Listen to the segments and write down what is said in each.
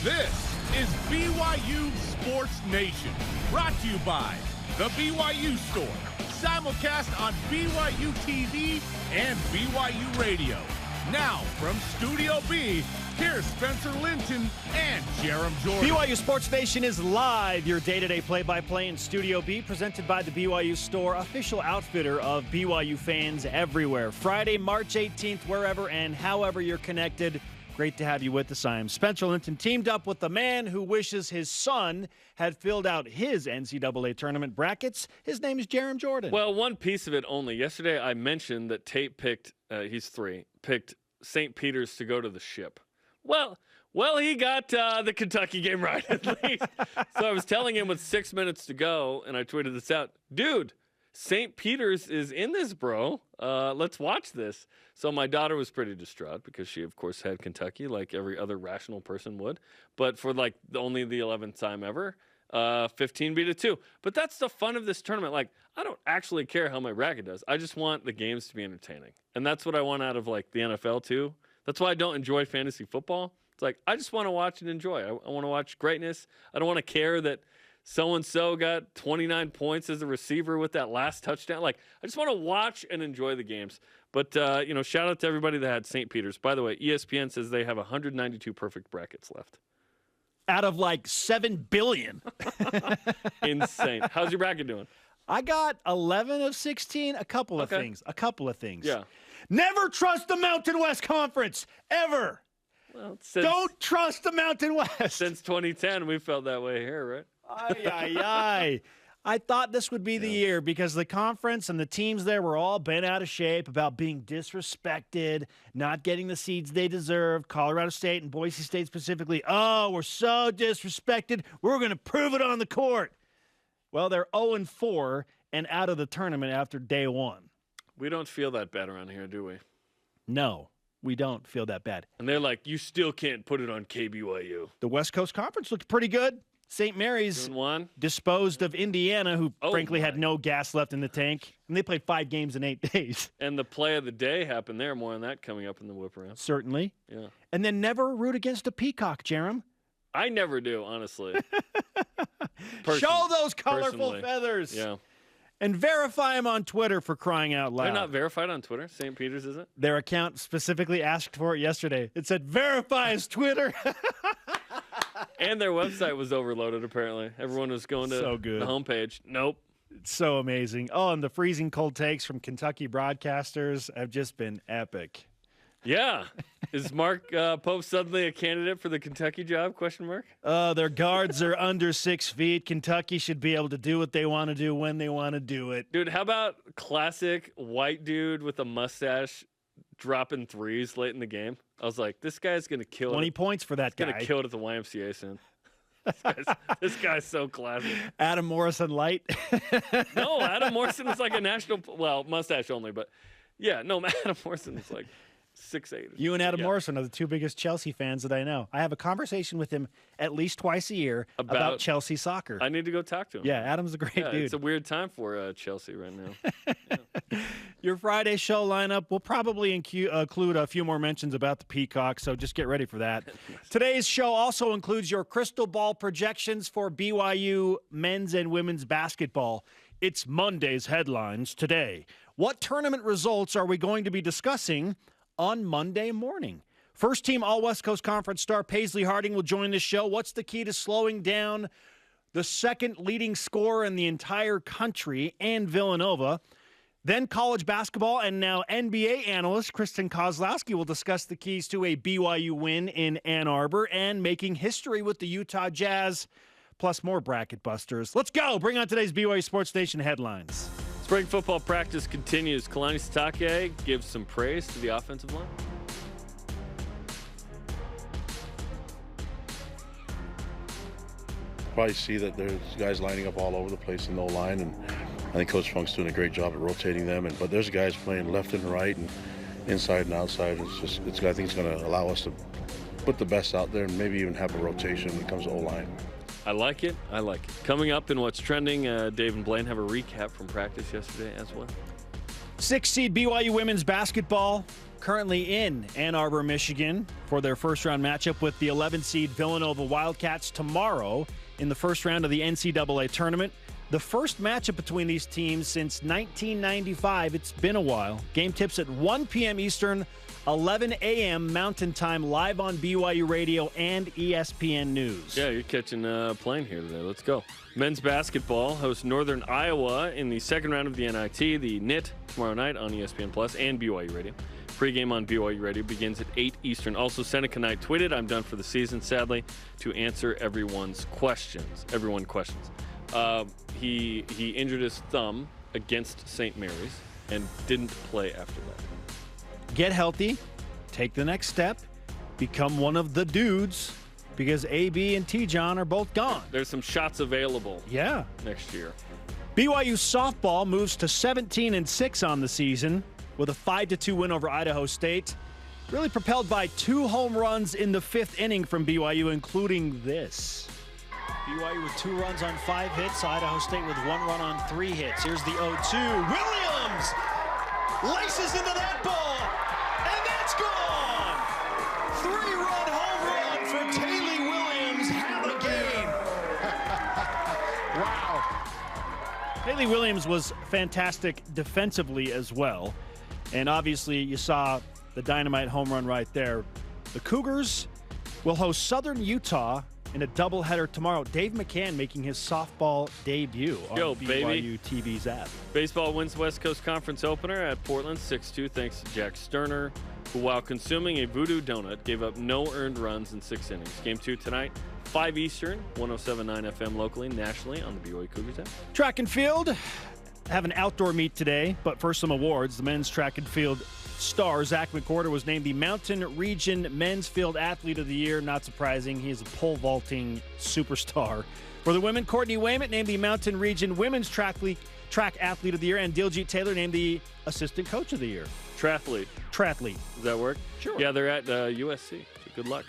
This is BYU Sports Nation, brought to you by the BYU Store, simulcast on BYUTV and BYU Radio. Now, from Studio B, here's Spencer Linton and Jarom Jordan. BYU Sports Nation is live, your day-to-day play-by-play in Studio B, presented by the BYU Store, official outfitter of BYU fans everywhere. Friday, March 18th, wherever and however you're connected. Great to have you with us. I am Spencer Linton, teamed up with the man who wishes his son had filled out his NCAA tournament brackets. His name is Jarom Jordan. Well, one piece of it only. Yesterday I mentioned that Tate picked, he's 3, picked St. Peter's to go to the Ship. Well, he got the Kentucky game right at least. So I was telling him with 6 minutes to go, and I tweeted this out. Dude, St. Peter's is in this, bro. Let's watch this. So my daughter was pretty distraught because she, of course, had Kentucky like every other rational person would. But for like only the 11th time ever, 15 beat a 2. But that's the fun of this tournament. Like, I don't actually care how my bracket does. I just want the games to be entertaining. And that's what I want out of like the NFL too. That's why I don't enjoy fantasy football. It's like, I just want to watch and enjoy. I want to watch greatness. I don't want to care that so-and-so got 29 points as a receiver with that last touchdown. Like, I just want to watch and enjoy the games. But, shout out to everybody that had St. Peter's. By the way, ESPN says they have 192 perfect brackets left. Out of like 7 billion. Insane. How's your bracket doing? I got 11 of 16. A couple of things. Yeah. Never trust the Mountain West Conference, ever. Well, Don't trust the Mountain West. Since 2010, we felt that way here, right? Ay. I thought this would be the year because the conference and the teams there were all bent out of shape about being disrespected, not getting the seeds they deserved. Colorado State and Boise State specifically. Oh, we're so disrespected. We're going to prove it on the court. Well, they're 0-4 and out of the tournament after day one. We don't feel that bad around here, do we? No, we don't feel that bad. And they're like, you still can't put it on KBYU. The West Coast Conference looked pretty good. St. Mary's disposed of Indiana, who frankly had no gas left in the tank, and they played 5 games in 8 days. And the play of the day happened there. More on that coming up in the whip around. Certainly. Yeah. And then never root against a peacock, Jarom. I never do, honestly. Show those colorful feathers. Yeah. And verify them on Twitter, for crying out loud. They're not verified on Twitter? St. Peter's isn't? Their account specifically asked for it yesterday. It said, verify as Twitter. And their website was overloaded, apparently. Everyone was going to the homepage. Nope. It's so amazing. Oh, and the freezing cold takes from Kentucky broadcasters have just been epic. Yeah. Is Mark Pope suddenly a candidate for the Kentucky job, ? Their guards are under 6 feet. Kentucky should be able to do what they want to do when they want to do it. Dude, how about classic white dude with a mustache dropping threes late in the game? I was like, this guy's going to kill 20 points for that guy. He's going to kill it at the YMCA soon. This guy's so classic. Adam Morrison light. No, Adam Morrison is like a national, mustache only, but yeah, no, Adam Morrison is like 6'8". You and Adam Morrison are the 2 biggest Chelsea fans that I know. I have a conversation with him at least twice a year about Chelsea soccer. I need to go talk to him. Yeah, Adam's a great dude. It's a weird time for Chelsea right now. Yeah. Your Friday show lineup will probably include a few more mentions about the Peacock, so just get ready for that. Today's show also includes your crystal ball projections for BYU men's and women's basketball. It's Monday's headlines today. What tournament results are we going to be discussing on Monday morning? First team All-West Coast Conference star Paisley Harding will join the show. What's the key to slowing down the second leading scorer in the entire country and Villanova? Then college basketball and now NBA analyst Kristen Kozlowski will discuss the keys to a BYU win in Ann Arbor and making history with the Utah Jazz, plus more bracket busters. Let's go. Bring on today's BYU Sports Nation headlines. Spring football practice continues. Kalani Sitake gives some praise to the offensive line. Probably see that there's guys lining up all over the place in the line, and I think Coach Funk's doing a great job at rotating them. But there's guys playing left and right and inside and outside. I think it's going to allow us to put the best out there and maybe even have a rotation when it comes to O-line. I like it. Coming up in what's trending, Dave and Blaine have a recap from practice yesterday as well. 6 seed BYU women's basketball currently in Ann Arbor, Michigan for their first-round matchup with the 11-seed Villanova Wildcats tomorrow in the first round of the NCAA tournament. The first matchup between these teams since 1995. It's been a while. Game tips at 1 p.m. Eastern, 11 a.m. Mountain Time, live on BYU Radio and ESPN News. Yeah, you're catching a plane here today. Let's go. Men's basketball hosts Northern Iowa in the second round of the NIT, the NIT, tomorrow night on ESPN Plus and BYU Radio. Pregame on BYU Radio begins at 8 Eastern. Also, Seneca Knight tweeted, "I'm done for the season, sadly, to answer everyone's questions." He injured his thumb against St. Mary's and didn't play after that. Get healthy, take the next step, become one of the dudes, because AB and T-John are both gone. There's some shots available next year. BYU softball moves to 17-6 on the season with a 5-2 win over Idaho State. Really propelled by 2 home runs in the 5th inning from BYU, including this. BYU with 2 runs on 5 hits. Idaho State with 1 run on 3 hits. Here's the 0-2. Williams laces into that ball, and that's gone. 3-run home run for Taylor Williams. Have a game. Wow. Taylor Williams was fantastic defensively as well. And obviously you saw the dynamite home run right there. The Cougars will host Southern Utah in a doubleheader tomorrow. Dave McCann making his softball debut on BYUTV's app. Baseball wins West Coast Conference opener at Portland 6-2 thanks to Jack Sterner, who while consuming a voodoo donut gave up no earned runs in 6 innings. Game 2 tonight, 5 Eastern, 107.9 FM locally, nationally on the BYU Cougars app. Track and field have an outdoor meet today, but first some awards. The men's track and field star, Zach McWhorter, was named the Mountain Region Men's Field Athlete of the Year. Not surprising. He is a pole vaulting superstar. For the women, Courtney Wayment named the Mountain Region Women's Track Athlete of the Year, and Diljit Taylor named the Assistant Coach of the Year. Trathlete. Does that work? Sure. Yeah, they're at USC. So good luck.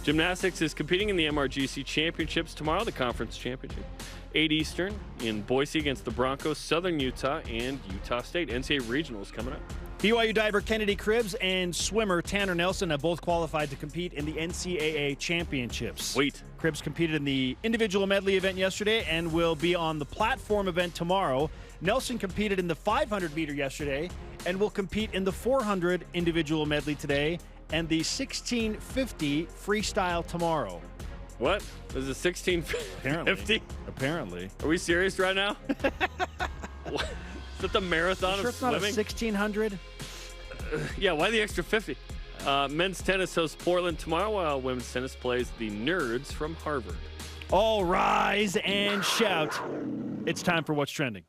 Gymnastics is competing in the MRGC Championships tomorrow, the conference championship. 8 Eastern in Boise against the Broncos, Southern Utah, and Utah State. NCAA Regionals coming up. BYU diver Kennedy Cribbs and swimmer Tanner Nelson have both qualified to compete in the NCAA Championships. Sweet. Cribbs competed in the individual medley event yesterday and will be on the platform event tomorrow. Nelson competed in the 500-meter yesterday and will compete in the 400 individual medley today and the 1650 freestyle tomorrow. What? Is it 1650? Apparently. Are we serious right now? What? Is that the marathon sure of it's not a swimming? 1600? Yeah, why the extra 50? Men's tennis hosts Portland tomorrow, while women's tennis plays the Nerds from Harvard. All rise and shout. It's time for What's Trending.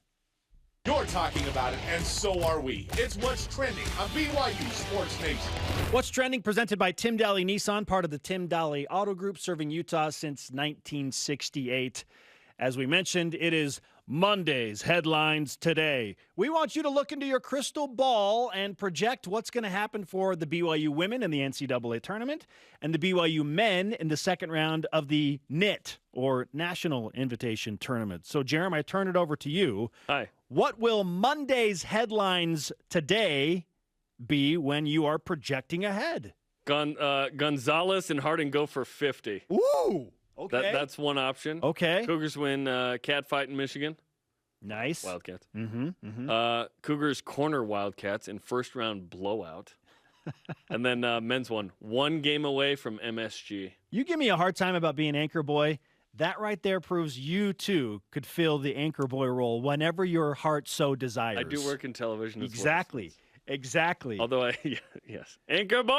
You're talking about it, and so are we. It's What's Trending on BYU Sports Nation. What's Trending, presented by Tim Daly Nissan, part of the Tim Daly Auto Group, serving Utah since 1968. As we mentioned, it is Monday's headlines today. We want you to look into your crystal ball and project what's going to happen for the BYU women in the NCAA tournament and the BYU men in the second round of the NIT, or National Invitation Tournament. So, Jarom, I turn it over to you. Hi. What will Monday's headlines today be when you are projecting ahead? Gonzalez and Harding go for 50. Ooh, okay. That's one option. Okay. Cougars win cat fight in Michigan. Nice. Wildcats. Mm-hmm. Cougars corner Wildcats in first round blowout. And then men's one game away from MSG. You give me a hard time about being anchor boy. That right there proves you, too, could fill the anchor boy role whenever your heart so desires. I do work in television as well. Exactly. Although yes. Anchor boy!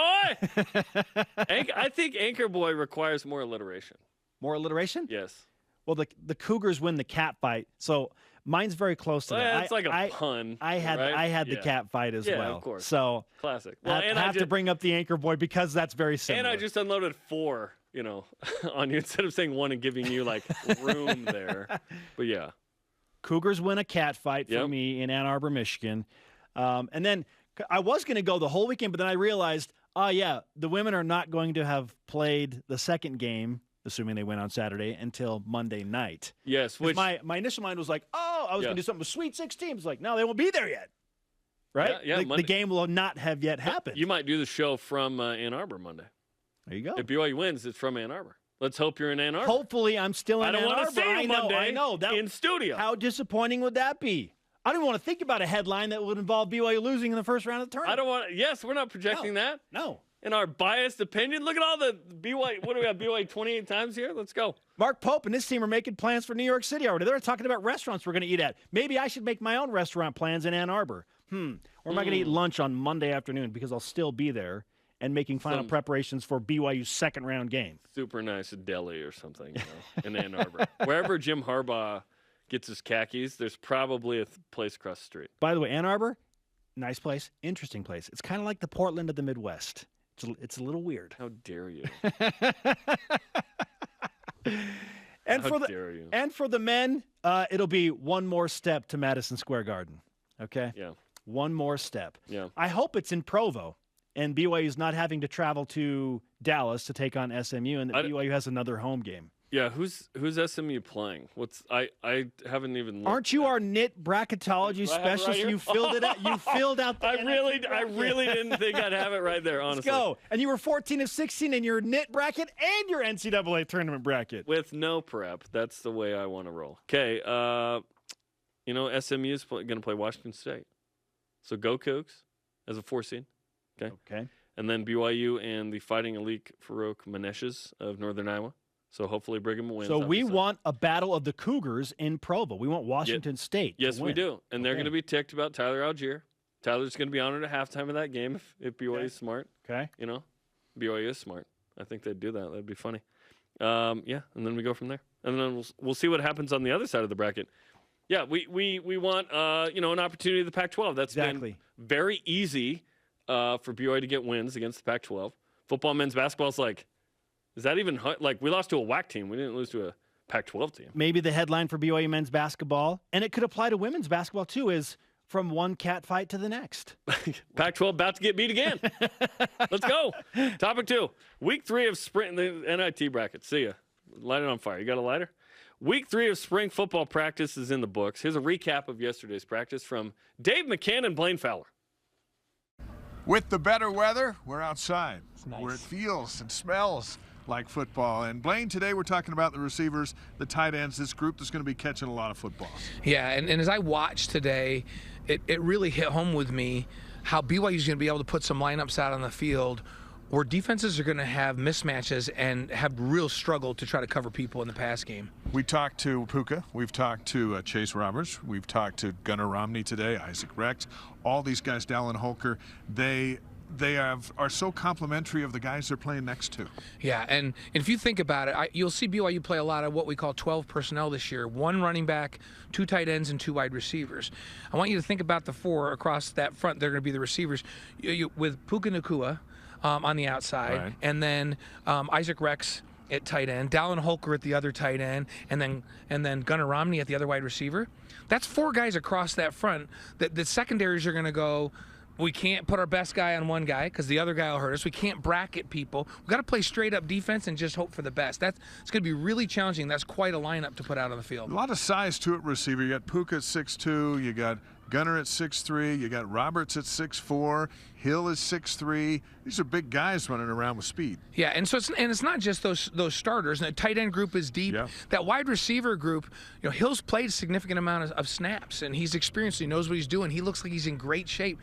I think anchor boy requires more alliteration. More alliteration? Yes. Well, the Cougars win the cat fight, so mine's very close to that. It's like a pun. I had the cat fight as well. Yeah, of course. So classic. Well, I have to bring up the anchor boy because that's very similar. And I just unloaded 4, on you instead of saying 1 and giving you room there. But yeah. Cougars win a cat fight for me in Ann Arbor, Michigan. And then I was going to go the whole weekend, but then I realized, the women are not going to have played the second game, assuming they win on Saturday, until Monday night. Yes. Which my initial mind was like, I was going to do something with Sweet 16. It's like, no, they won't be there yet. right? Yeah, the game will not have yet happened. You might do the show from Ann Arbor Monday. There you go. If BYU wins, it's from Ann Arbor. Let's hope you're in Ann Arbor. Hopefully, I'm still in Ann Arbor. I don't want to see you Monday I know. in studio. How disappointing would that be? I don't even want to think about a headline that would involve BYU losing in the first round of the tournament. I don't want. Yes, we're not projecting that. No. In our biased opinion, look at all the BYU. What do we have? BYU 28 times here. Let's go. Mark Pope and his team are making plans for New York City already. They're talking about restaurants we're going to eat at. Maybe I should make my own restaurant plans in Ann Arbor. Or am I going to eat lunch on Monday afternoon because I'll still be there and making final preparations for BYU's second round game. Super nice deli or something, in Ann Arbor. Wherever Jim Harbaugh gets his khakis, there's probably a place across the street. By the way, Ann Arbor, nice place, interesting place. It's kind of like the Portland of the Midwest. It's a little weird. How dare you? And for the men, it'll be one more step to Madison Square Garden. Okay? Yeah. One more step. Yeah. I hope it's in Provo, and BYU is not having to travel to Dallas to take on SMU, and that BYU has another home game. Yeah, who's SMU playing? I haven't even looked. Aren't you our knit bracketology specialist? Right, you filled it out. You filled out the I really didn't think I'd have it right there, honestly. Let's go. And you were 14 of 16 in your knit bracket and your NCAA tournament bracket. With no prep. That's the way I want to roll. Okay, SMU is going to play Washington State. So go Cougs as a 4 seed. Okay. And then BYU and the Fighting Elite Farouk Maneshes of Northern Iowa. So hopefully Brigham wins. So we want a battle of the Cougars in Provo. We want Washington State. Yes, we do. And they're going to be ticked about Tyler Algier. Tyler's going to be honored at halftime of that game if BYU is smart. Okay. BYU is smart. I think they'd do that. That'd be funny. And then we go from there. And then we'll see what happens on the other side of the bracket. Yeah, we want an opportunity of the Pac-12. That's been very easy for BYU to get wins against the Pac-12. Football, men's basketball is is that even we lost to a WAC team? We didn't lose to a Pac-12 team. Maybe the headline for BYU men's basketball, and it could apply to women's basketball too, is from one cat fight to the next. Pac-12 about to get beat again. Let's go. Topic 2. Week 3 of spring, the NIT bracket. See ya. Light it on fire. You got a lighter? Week 3 of spring football practice is in the books. Here's a recap of yesterday's practice from Dave McCann and Blaine Fowler. With the better weather, we're outside, nice. Where it feels and smells like football. And Blaine, today we're talking about the receivers, the tight ends, this group that's going to be catching a lot of footballs. Yeah, and as I watched today, it really hit home with me how BYU is going to be able to put some lineups out on the field where defenses are going to have mismatches and have real struggle to try to cover people in the pass game. We talked to Puka. We've talked to Chase Roberts. We've talked to Gunnar Romney today, Isaac Rex. All these guys, Dallin Holker, they are so complimentary of the guys they're playing next to. Yeah, and if you think about it, you'll see BYU play a lot of what we call 12 personnel this year. 1 running back, 2 tight ends, and 2 wide receivers. I want you to think about the 4 across that front. They're going to be the receivers. With Puka Nacua on the outside, right. And then Isaac Rex at tight end, Dallin Holker at the other tight end, and then Gunnar Romney at the other wide receiver. That's 4 guys across that front. The secondaries are going to go, we can't put our best guy on one guy because the other guy will hurt us. We can't bracket people. We've got to play straight up defense and just hope for the best. It's going to be really challenging. That's quite a lineup to put out on the field. A lot of size to it, receiver. You got Puka at 6'2", you got Gunnar at 6'3", you got Roberts at 6'4", Hill is 6'3". These are big guys running around with speed. Yeah, and so it's not just those starters. And the tight end group is deep. Yeah. That wide receiver group, Hill's played a significant amount of snaps, and he's experienced. He knows what he's doing. He looks like he's in great shape.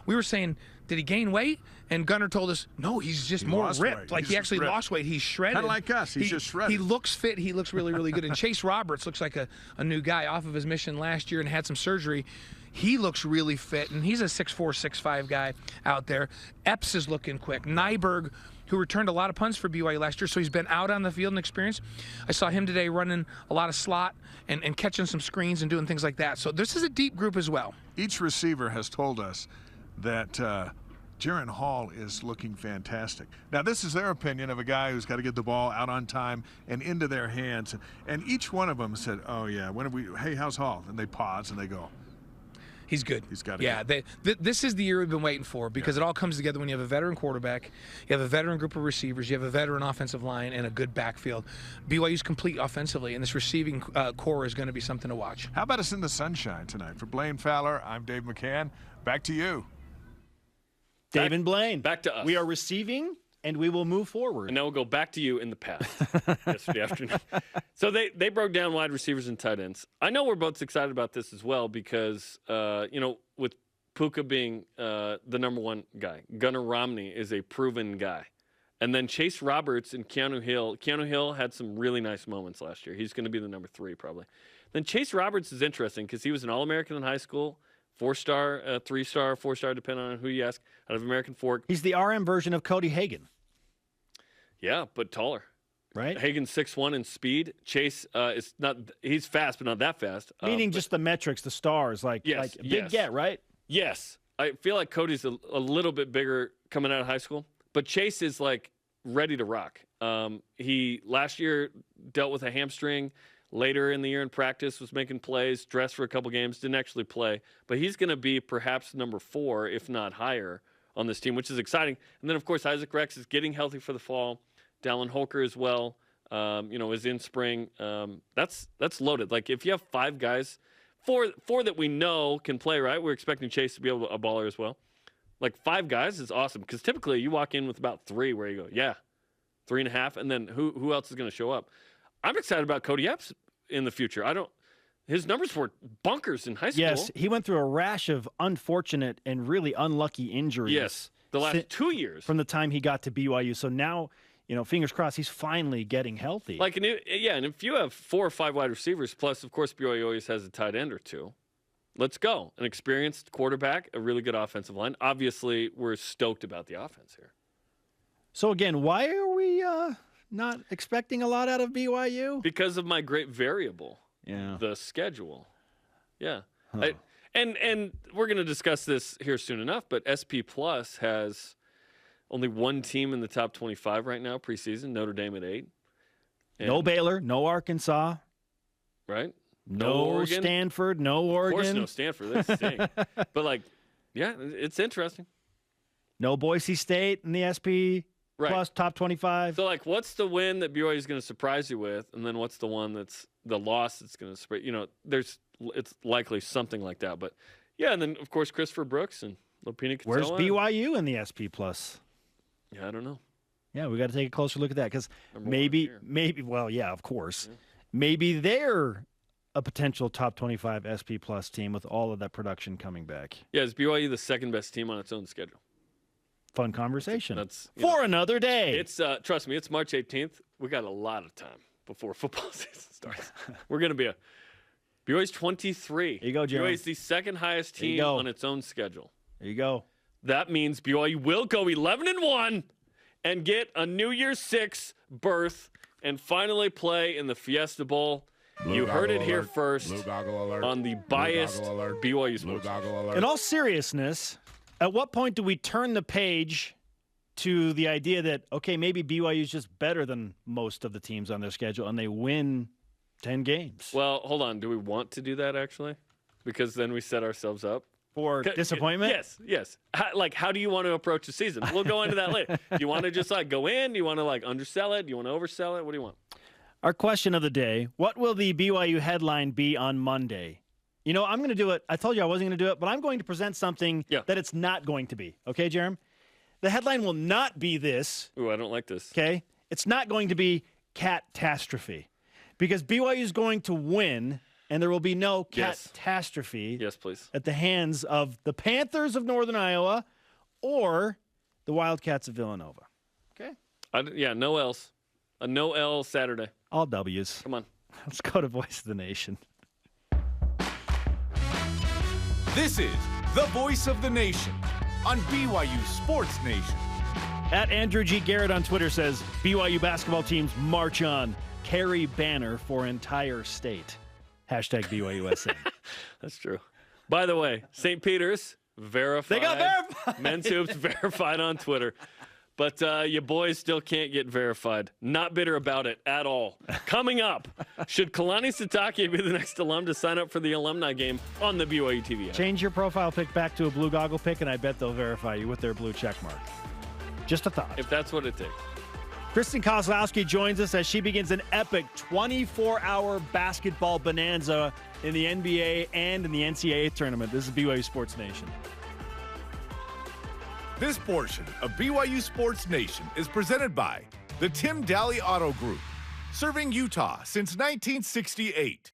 We were saying, did he gain weight? And Gunnar told us, no, he's just more ripped. Like, he actually lost weight. He's shredded. Kind of like us. He's just shredded. He looks fit. He looks really, really good. And Chase Roberts looks like a new guy off of his mission last year and had some surgery. He looks really fit, and he's a 6'4", 6'5" guy out there. Epps is looking quick. Nyberg, who returned a lot of punts for BYU last year, so he's been out on the field and experienced. I saw him today running a lot of slot and catching some screens and doing things like that. So this is a deep group as well. Each receiver has told us that Jaron Hall is looking fantastic. Now, this is their opinion of a guy who's got to get the ball out on time and into their hands. And each one of them said, oh, yeah, hey, how's Hall? And they pause and they go, He's good. He's got to Yeah, this is the year we've been waiting for because it all comes together when you have a veteran quarterback, you have a veteran group of receivers, you have a veteran offensive line, and a good backfield. BYU's complete offensively, and this receiving core is going to be something to watch. How about us in the sunshine tonight? For Blaine Fowler, I'm Dave McCann. Back to you. Dave and Blaine. Back to us. We are receiving, and we will move forward. And now we'll go back to you in the past, yesterday afternoon. So they broke down wide receivers and tight ends. I know we're both excited about this as well because, with Puka being the number one guy, Gunnar Romney is a proven guy. And then Chase Roberts and Keanu Hill. Keanu Hill had some really nice moments last year. He's going to be the number 3 probably. Then Chase Roberts is interesting because he was an All-American in high school. 4-star, 3-star, 4-star, depending on who you ask, out of American Fork. He's the RM version of Cody Hagan. Yeah, but taller. Right? Hagen's 6'1" in speed. Chase is not. He's fast, but not that fast. Meaning just the metrics, the stars, like big get, right? Yes, I feel like Cody's a little bit bigger coming out of high school, but Chase is like ready to rock. He last year dealt with a hamstring. Later in the year in practice, was making plays, dressed for a couple games, didn't actually play. But he's going to be perhaps number 4, if not higher, on this team, which is exciting. And then, of course, Isaac Rex is getting healthy for the fall. Dallin Holker as well, is in spring. That's loaded. Like, if you have 5 guys, four that we know can play, right? We're expecting Chase to be able to a baller as well. Like, 5 guys is awesome because typically you walk in with about 3 where you go, yeah, 3.5, and then who else is going to show up? I'm excited about Cody Epps in the future. His numbers were bunkers in high school. Yes, he went through a rash of unfortunate and really unlucky injuries. Yes, the last 2 years. From the time he got to BYU. So now, fingers crossed, he's finally getting healthy. And if you have 4 or 5 wide receivers, plus, of course, BYU always has a tight end or 2, let's go. An experienced quarterback, a really good offensive line. Obviously, we're stoked about the offense here. So, again, why are we not expecting a lot out of BYU? Because of my great variable. Yeah. The schedule. Yeah. Huh. And we're going to discuss this here soon enough, but SP Plus has only 1 team in the top 25 right now preseason, Notre Dame at 8. And, no Baylor, no Arkansas. Right? No Oregon. Stanford, no Oregon. Of course no Stanford. They stink. But, it's interesting. No Boise State in the SP Plus top 25. So, what's the win that BYU is going to surprise you with, and then what's the one that's the loss that's going to surprise? It's likely something like that. But, yeah, and then, of course, Christopher Brooks and Lopini Katoa. Where's BYU in the SP Plus? Yeah, I don't know. Yeah, we got to take a closer look at that because maybe, well, yeah, of course. Yeah. Maybe they're a potential top 25 SP Plus team with all of that production coming back. Yeah, is BYU the second best team on its own schedule? Fun conversation. That's for another day. It's trust me, it's March 18th. We got a lot of time before football season starts. We're going to be BYU's 23. There you go, Jarom. BYU's the second highest team on its own schedule. There you go. That means BYU will go 11-1 and get a New Year's 6 berth and finally play in the Fiesta Bowl. You heard it here first on the biased BYU Sports. In all seriousness, at what point do we turn the page to the idea that, okay, maybe BYU is just better than most of the teams on their schedule and they win 10 games? Well, hold on. Do we want to do that, actually? Because then we set ourselves up. For disappointment? Yes. How do you want to approach the season? We'll go into that later. Do you want to just, go in? Do you want to, undersell it? Do you want to oversell it? What do you want? Our question of the day, what will the BYU headline be on Monday? I'm going to do it. I told you I wasn't going to do it, but I'm going to present something that it's not going to be. Okay, Jarom? The headline will not be this. Ooh, I don't like this. Okay? It's not going to be catastrophe because BYU is going to win and there will be no catastrophe please. At the hands of the Panthers of Northern Iowa or the Wildcats of Villanova. Okay? No L's. A no L Saturday. All W's. Come on. Let's go to Voice of the Nation. This is the Voice of the Nation on BYU Sports Nation. At Andrew G. Garrett on Twitter says, BYU basketball teams march on. Carry banner for entire state. Hashtag BYUSN. That's true. By the way, St. Peter's verified. They got verified. Men's Hoops verified on Twitter. but your boys still can't get verified. Not bitter about it at all. Coming up, should Kalani Sitake be the next alum to sign up for the alumni game on the BYU TV app? Change your profile pic back to a blue goggle pic, and I bet they'll verify you with their blue check mark. Just a thought. If that's what it takes. Kristen Kozlowski joins us as she begins an epic 24-hour basketball bonanza in the NBA and in the NCAA tournament. This is BYU Sports Nation. This portion of BYU Sports Nation is presented by the Tim Daly Auto Group, serving Utah since 1968.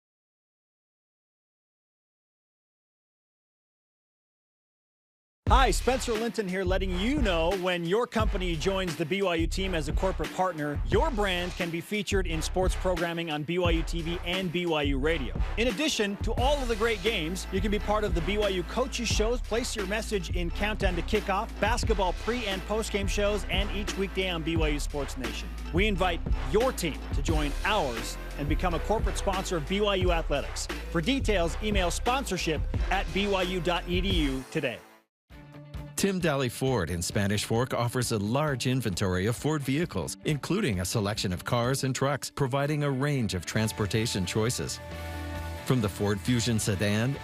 Hi, Spencer Linton here, letting you know when your company joins the BYU team as a corporate partner, your brand can be featured in sports programming on BYU TV and BYU Radio. In addition to all of the great games, you can be part of the BYU coaches shows, place your message in Countdown to Kickoff, basketball pre- and post-game shows, and each weekday on BYU Sports Nation. We invite your team to join ours and become a corporate sponsor of BYU Athletics. For details, email sponsorship@byu.edu today. Tim Daly Ford in Spanish Fork offers a large inventory of Ford vehicles, including a selection of cars and trucks, providing a range of transportation choices. From the Ford Fusion sedan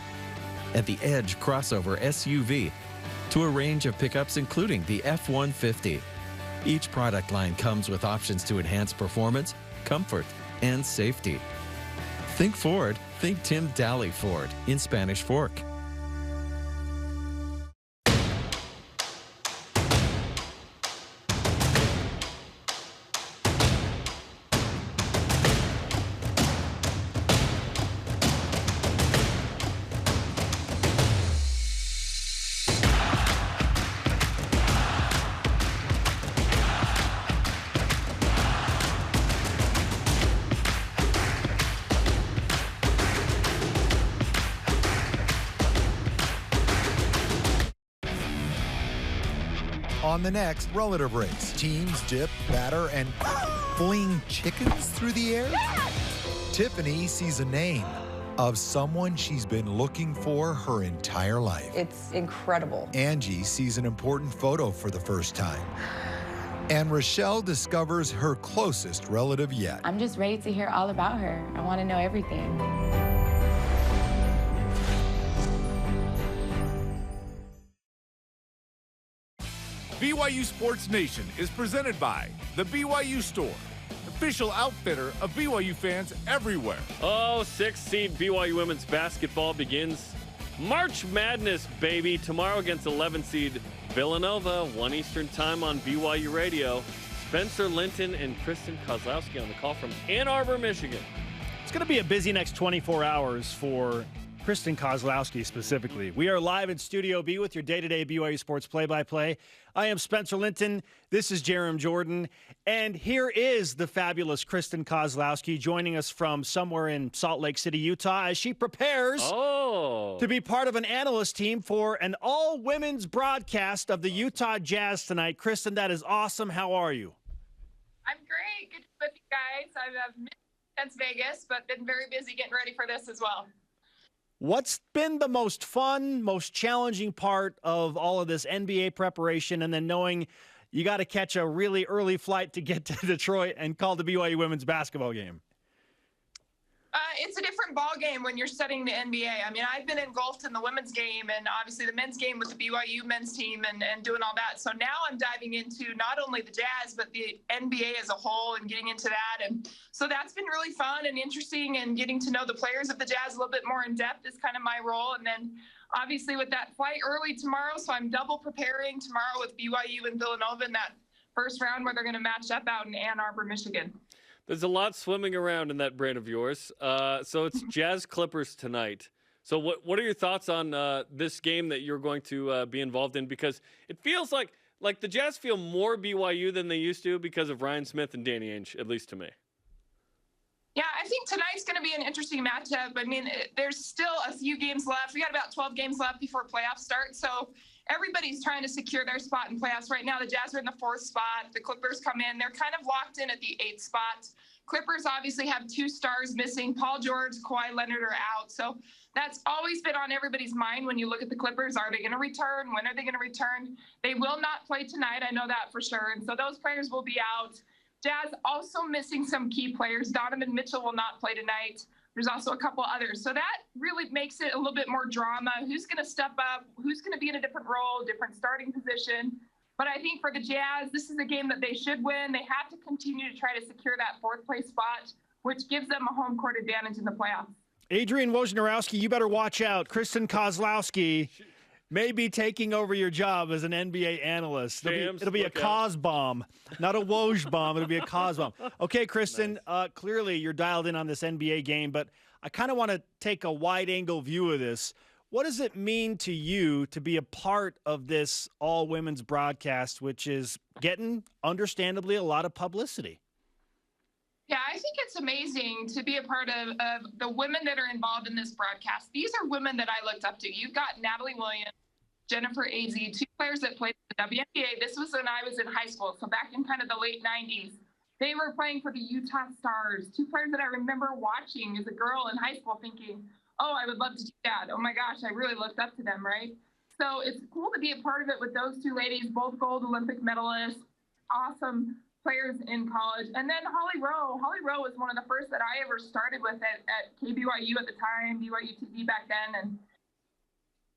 and the Edge crossover SUV to a range of pickups including the F-150. Each product line comes with options to enhance performance, comfort, and safety. Think Ford, think Tim Daly Ford in Spanish Fork. On the next relative race, teams dip, batter, and fling chickens through the air? Tiffany sees a name of someone she's been looking for her entire life. It's incredible. Angie sees an important photo for the first time. And Rochelle discovers her closest relative yet. I'm just ready to hear all about her. I want to know everything. BYU Sports Nation is presented by the BYU Store, official outfitter of BYU fans everywhere. Oh, 6th seed BYU women's basketball begins March Madness, baby. Tomorrow against 11 seed Villanova, 1 Eastern time on BYU Radio. Spencer Linton and Kristen Kozlowski on the call from Ann Arbor, Michigan. It's going to be a busy next 24 hours for Kristen Kozlowski specifically. We are live in Studio B with your day-to-day BYU Sports play-by-play. I am Spencer Linton. This is Jarom Jordan. And here is the fabulous Kristen Kozlowski joining us from somewhere in Salt Lake City, Utah, as she prepares to be part of an analyst team for an all-women's broadcast of the Utah Jazz tonight. Kristen, that is awesome. How are you? I'm great. Good to be with you guys. I've missed since Vegas, but been very busy getting ready for this as well. What's been the most fun, most challenging part of all of this NBA preparation, and then knowing you got to catch a really early flight to get to Detroit and call the BYU women's basketball game? It's a different ball game when you're studying the NBA. I mean, I've been engulfed in the women's game and obviously the men's game with the BYU men's team and doing all that. So now I'm diving into not only the Jazz, but the NBA as a whole and getting into that. And so that's been really fun and interesting, and getting to know the players of the Jazz a little bit more in depth is kind of my role. And then obviously with that flight early tomorrow, so I'm double preparing tomorrow with BYU and Villanova in that first round where they're going to match up out in Ann Arbor, Michigan. There's a lot swimming around in that brain of yours. So it's Jazz Clippers tonight. So what are your thoughts on this game that you're going to be involved in? Because it feels like the Jazz feel more BYU than they used to because of Ryan Smith and Danny Ainge, at least to me. Yeah, I think tonight's going to be an interesting matchup. I mean, there's still a few games left. We got about 12 games left before playoffs start. So everybody's trying to secure their spot in playoffs right now. The Jazz are in the 4th spot. The Clippers come in. They're kind of locked in at the 8th spot. Clippers obviously have 2 stars missing. Paul George, Kawhi Leonard are out. So that's always been on everybody's mind when you look at the Clippers. Are they going to return? When are they going to return? They will not play tonight. I know that for sure. And so those players will be out. Jazz also missing some key players. Donovan Mitchell will not play tonight. There's also a couple others. So that really makes it a little bit more drama. Who's going to step up? Who's going to be in a different role, different starting position? But I think for the Jazz, this is a game that they should win. They have to continue to try to secure that 4th place spot, which gives them a home court advantage in the playoffs. Adrian Wojnarowski, you better watch out. Kristen Kozlowski may be taking over your job as an NBA analyst. It'll be a Koz bomb, not a Woj bomb. It'll be a Koz bomb. Okay, Kristen, clearly you're dialed in on this NBA game, but I kind of want to take a wide-angle view of this. What does it mean to you to be a part of this all-women's broadcast, which is getting, understandably, a lot of publicity? Yeah, I think it's amazing to be a part of the women that are involved in this broadcast. These are women that I looked up to. You've got Natalie Williams, Jennifer Azzi, 2 players that played in the WNBA. This was when I was in high school, so back in kind of the late 90s. They were playing for the Utah Stars, 2 players that I remember watching as a girl in high school thinking, oh, I would love to do that. Oh, my gosh, I really looked up to them, right? So it's cool to be a part of it with those 2 ladies, both gold Olympic medalists, awesome players in college. And then Holly Rowe. Holly Rowe was one of the first that I ever started with at KBYU at the time, BYUTV back then. And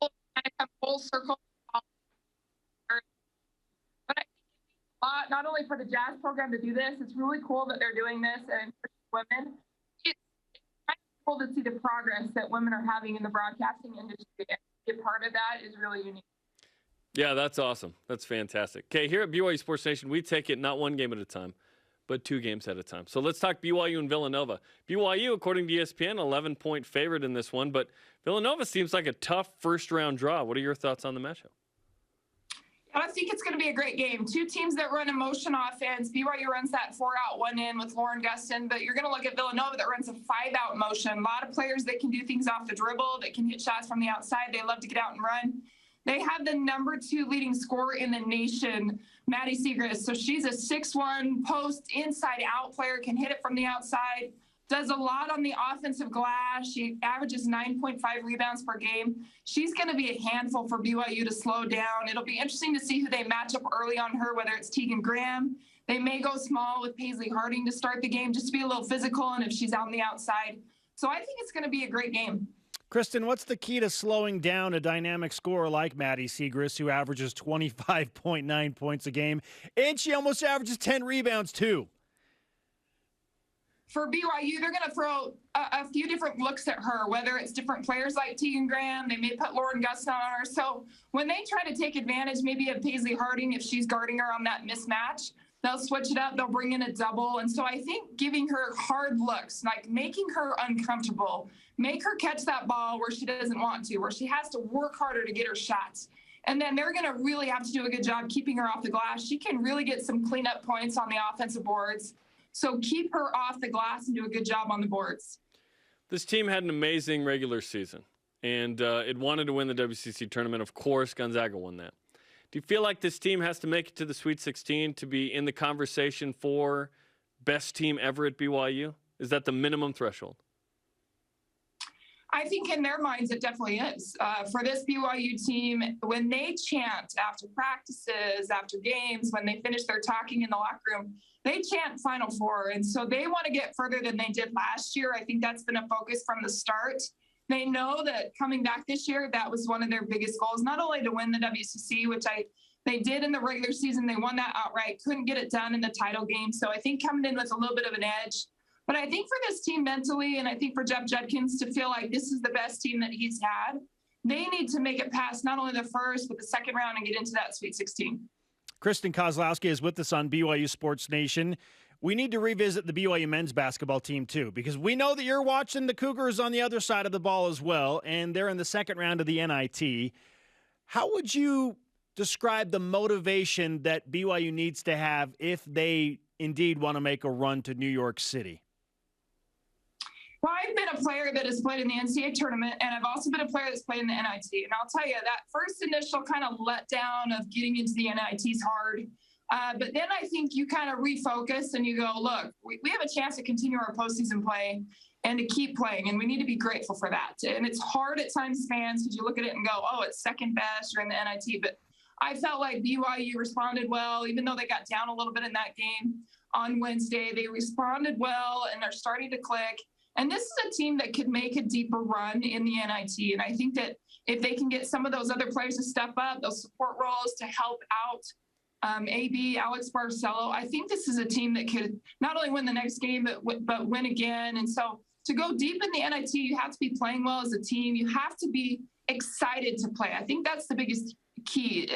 kind of come full circle. But I think a lot, not only for the Jazz program to do this, it's really cool that they're doing this and for women. Cool to see the progress that women are having in the broadcasting industry. A part of that is really unique. Yeah, that's awesome. That's fantastic. Okay, here at BYU Sports Nation, we take it not 1 game at a time, but 2 games at a time. So let's talk BYU and Villanova. BYU, according to ESPN, 11-point favorite in this one, but Villanova seems like a tough first-round draw. What are your thoughts on the matchup? I think it's going to be a great game. 2 teams that run motion offense. BYU runs that 4-out, 1-in with Lauren Gustin, but you're going to look at Villanova that runs a 5-out motion. A lot of players that can do things off the dribble, that can hit shots from the outside. They love to get out and run. They have the number 2 leading scorer in the nation, Maddie Segrist. So she's a 6'1" post inside-out player, can hit it from the outside. Does a lot on the offensive glass. She averages 9.5 rebounds per game. She's going to be a handful for BYU to slow down. It'll be interesting to see who they match up early on her, whether it's Tegan Graham. They may go small with Paisley Harding to start the game just to be a little physical and if she's out on the outside. So I think it's going to be a great game. Kristen, what's the key to slowing down a dynamic scorer like Maddie Segrist, who averages 25.9 points a game, and she almost averages 10 rebounds too? For BYU, they're going to throw a few different looks at her, whether it's different players like Tegan Graham. They may put Lauren Gustin on her. So when they try to take advantage maybe of Paisley Harding, if she's guarding her on that mismatch, they'll switch it up. They'll bring in a double. And so I think giving her hard looks, like making her uncomfortable, make her catch that ball where she doesn't want to, where she has to work harder to get her shots. And then they're going to really have to do a good job keeping her off the glass. She can really get some cleanup points on the offensive boards. So keep her off the glass and do a good job on the boards. This team had an amazing regular season, and it wanted to win the WCC tournament. Of course, Gonzaga won that. Do you feel like this team has to make it to the Sweet 16 to be in the conversation for best team ever at BYU? Is that the minimum threshold? I think in their minds it definitely is. For this BYU team, when they chant after practices, after games, when they finish their talking in the locker room, they chant Final Four. And so they want to get further than they did last year. I think that's been a focus from the start. They know that coming back this year, that was one of their biggest goals, not only to win the WCC, which they did in the regular season. They won that outright, couldn't get it done in the title game. So I think coming in with a little bit of an edge. But I think for this team mentally, and I think for Jeff Judkins to feel like this is the best team that he's had, they need to make it past not only the first, but the second round and get into that Sweet 16. Kristen Kozlowski is with us on BYU Sports Nation. We need to revisit the BYU men's basketball team, too, because we know that you're watching the Cougars on the other side of the ball as well, and they're in the second round of the NIT. How would you describe the motivation that BYU needs to have if they indeed want to make a run to New York City? Well, I've been a player that has played in the NCAA tournament, and I've also been a player that's played in the NIT. And I'll tell you, that first initial kind of letdown of getting into the NIT is hard. But then I think you kind of refocus and you go, look, we have a chance to continue our postseason play and to keep playing, and we need to be grateful for that. And it's hard at times, fans, because you look at it and go, oh, it's second best, you're in the NIT. But I felt like BYU responded well, even though they got down a little bit in that game on Wednesday. They responded well, and they're starting to click. And this is a team that could make a deeper run in the NIT. And I think that if they can get some of those other players to step up, those support roles to help out AB, Alex Barcelo, I think this is a team that could not only win the next game, but win again. And so to go deep in the NIT, you have to be playing well as a team. You have to be excited to play. I think that's the biggest key.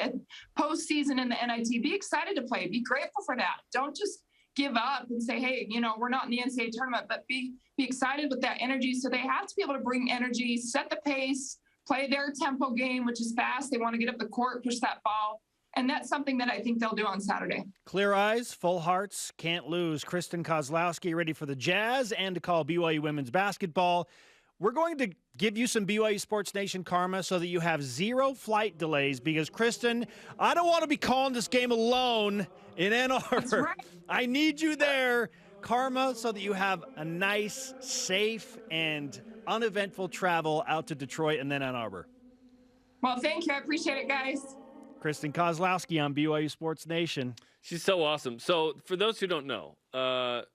Postseason in the NIT, be excited to play. Be grateful for that. Don't just give up and say, hey, we're not in the NCAA tournament, but be excited with that energy. So they have to be able to bring energy, set the pace, play their tempo game, which is fast. They want to get up the court, push that ball. And that's something that I think they'll do on Saturday. Clear eyes, full hearts, can't lose. Kristen Kozlowski ready for the Jazz and to call BYU women's basketball. We're going to give you some BYU Sports Nation karma so that you have 0 flight delays because, Kristen, I don't want to be calling this game alone in Ann Arbor. That's right. I need you there. Karma so that you have a nice, safe, and uneventful travel out to Detroit and then Ann Arbor. Well, thank you. I appreciate it, guys. Kristen Kozlowski on BYU Sports Nation. She's so awesome. So for those who don't know,